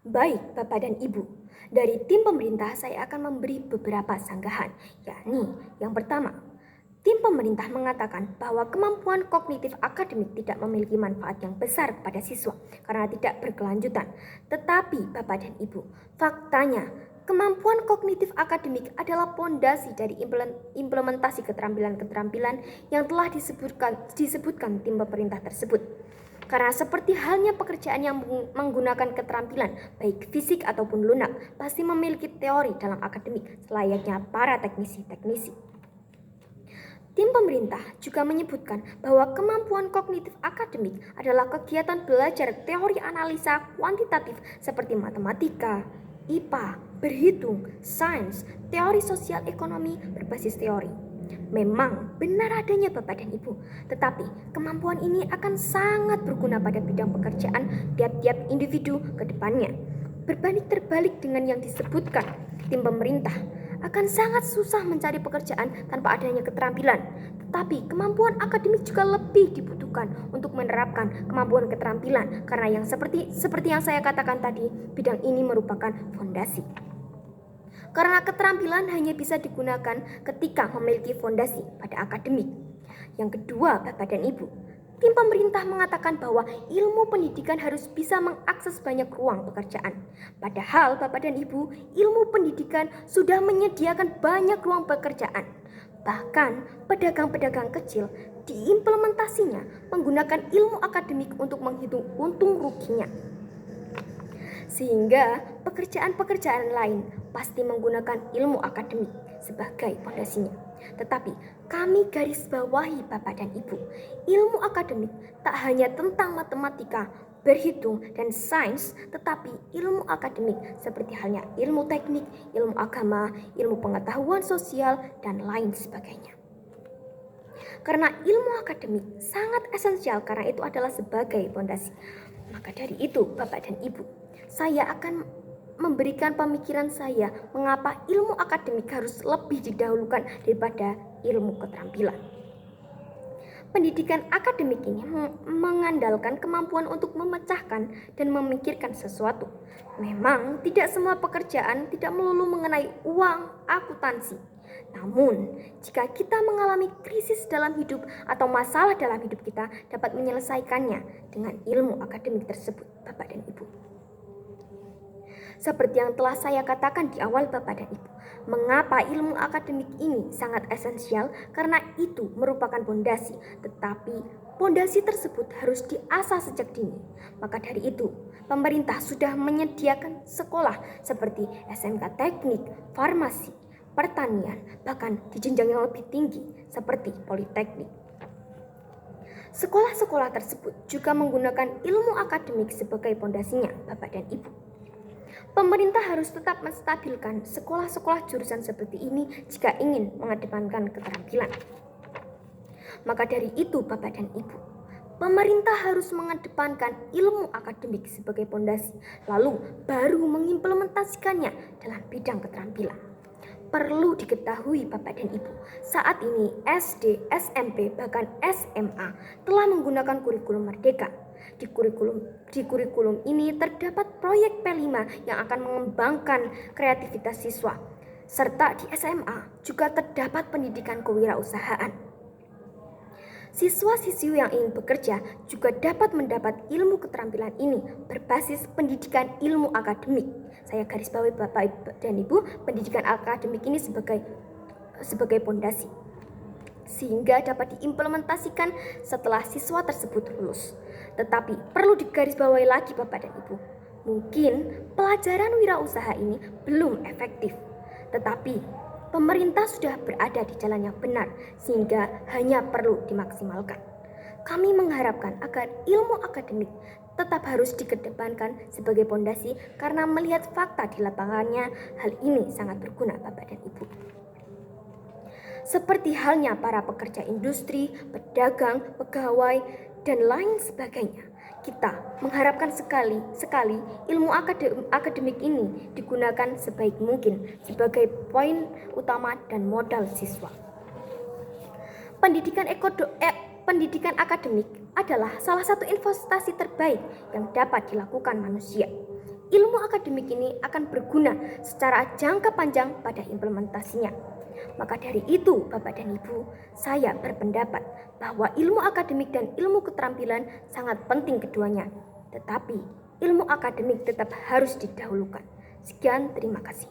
Baik, Bapak dan Ibu, dari tim pemerintah saya akan memberi beberapa sanggahan, yakni yang pertama, tim pemerintah mengatakan bahwa kemampuan kognitif akademik tidak memiliki manfaat yang besar kepada siswa karena tidak berkelanjutan. Tetapi, Bapak dan Ibu, faktanya kemampuan kognitif akademik adalah pondasi dari implementasi keterampilan-keterampilan yang telah disebutkan tim pemerintah tersebut. Karena seperti halnya pekerjaan yang menggunakan keterampilan, baik fisik ataupun lunak, pasti memiliki teori dalam akademik selayaknya para teknisi-teknisi. Tim pemerintah juga menyebutkan bahwa kemampuan kognitif akademik adalah kegiatan belajar teori analisa kuantitatif seperti matematika, IPA, berhitung, sains, teori sosial ekonomi berbasis teori. Memang benar adanya Bapak dan Ibu, tetapi kemampuan ini akan sangat berguna pada bidang pekerjaan tiap-tiap individu ke depannya. Berbanding terbalik dengan yang disebutkan tim pemerintah, akan sangat susah mencari pekerjaan tanpa adanya keterampilan. Tetapi kemampuan akademik juga lebih dibutuhkan untuk menerapkan kemampuan keterampilan karena yang seperti yang saya katakan tadi, bidang ini merupakan fondasi. Karena keterampilan hanya bisa digunakan ketika memiliki fondasi pada akademik. Yang kedua, Bapak dan Ibu, tim pemerintah mengatakan bahwa ilmu pendidikan harus bisa mengakses banyak ruang pekerjaan. Padahal, Bapak dan Ibu, ilmu pendidikan sudah menyediakan banyak ruang pekerjaan. Bahkan, pedagang-pedagang kecil diimplementasinya menggunakan ilmu akademik untuk menghitung untung ruginya. Sehingga pekerjaan-pekerjaan lain pasti menggunakan ilmu akademik sebagai fondasinya. Tetapi kami garis bawahi Bapak dan Ibu, ilmu akademik tak hanya tentang matematika, berhitung, dan sains, tetapi ilmu akademik seperti halnya ilmu teknik, ilmu agama, ilmu pengetahuan sosial, dan lain sebagainya. Karena ilmu akademik sangat esensial karena itu adalah sebagai fondasi. Maka dari itu, Bapak dan Ibu, saya akan memberikan pemikiran saya mengapa ilmu akademik harus lebih didahulukan daripada ilmu keterampilan. Pendidikan akademik ini mengandalkan kemampuan untuk memecahkan dan memikirkan sesuatu. Memang tidak semua pekerjaan tidak melulu mengenai uang akuntansi. Namun, jika kita mengalami krisis dalam hidup atau masalah dalam hidup kita dapat menyelesaikannya dengan ilmu akademik tersebut, Bapak dan Ibu. Seperti yang telah saya katakan di awal Bapak dan Ibu, mengapa ilmu akademik ini sangat esensial? Karena itu merupakan pondasi, tetapi pondasi tersebut harus diasah sejak dini. Maka dari itu, pemerintah sudah menyediakan sekolah seperti SMK Teknik, Farmasi, Pertanian, bahkan di jenjang yang lebih tinggi seperti Politeknik. Sekolah-sekolah tersebut juga menggunakan ilmu akademik sebagai pondasinya, Bapak dan Ibu. Pemerintah harus tetap menstabilkan sekolah-sekolah jurusan seperti ini jika ingin mengedepankan keterampilan. Maka dari itu, Bapak dan Ibu, pemerintah harus mengedepankan ilmu akademik sebagai pondasi, lalu baru mengimplementasikannya dalam bidang keterampilan. Perlu diketahui Bapak dan Ibu, saat ini SD, SMP, bahkan SMA telah menggunakan kurikulum merdeka. Di kurikulum ini terdapat proyek P5 yang akan mengembangkan kreativitas siswa. Serta di SMA juga terdapat pendidikan kewirausahaan. Siswa-siswi yang ingin bekerja juga dapat mendapat ilmu keterampilan ini berbasis pendidikan ilmu akademik. Saya garis bawahi Bapak dan Ibu, pendidikan akademik ini sebagai pondasi, sehingga dapat diimplementasikan setelah siswa tersebut lulus. Tetapi perlu digarisbawahi lagi Bapak dan Ibu, mungkin pelajaran wirausaha ini belum efektif, tetapi pemerintah sudah berada di jalan yang benar sehingga hanya perlu dimaksimalkan. Kami mengharapkan agar ilmu akademik tetap harus dikedepankan sebagai pondasi karena melihat fakta di lapangannya hal ini sangat berguna Bapak dan Ibu. Seperti halnya para pekerja industri, pedagang, pegawai, dan lain sebagainya. Kita mengharapkan sekali ilmu akademik ini digunakan sebaik mungkin sebagai poin utama dan modal siswa. Pendidikan akademik adalah salah satu investasi terbaik yang dapat dilakukan manusia. ilmu akademik ini akan berguna secara jangka panjang pada implementasinya. Maka dari itu, Bapak dan Ibu, saya berpendapat bahwa ilmu akademik dan ilmu keterampilan sangat penting keduanya. Tetapi, ilmu akademik tetap harus didahulukan. Sekian, terima kasih.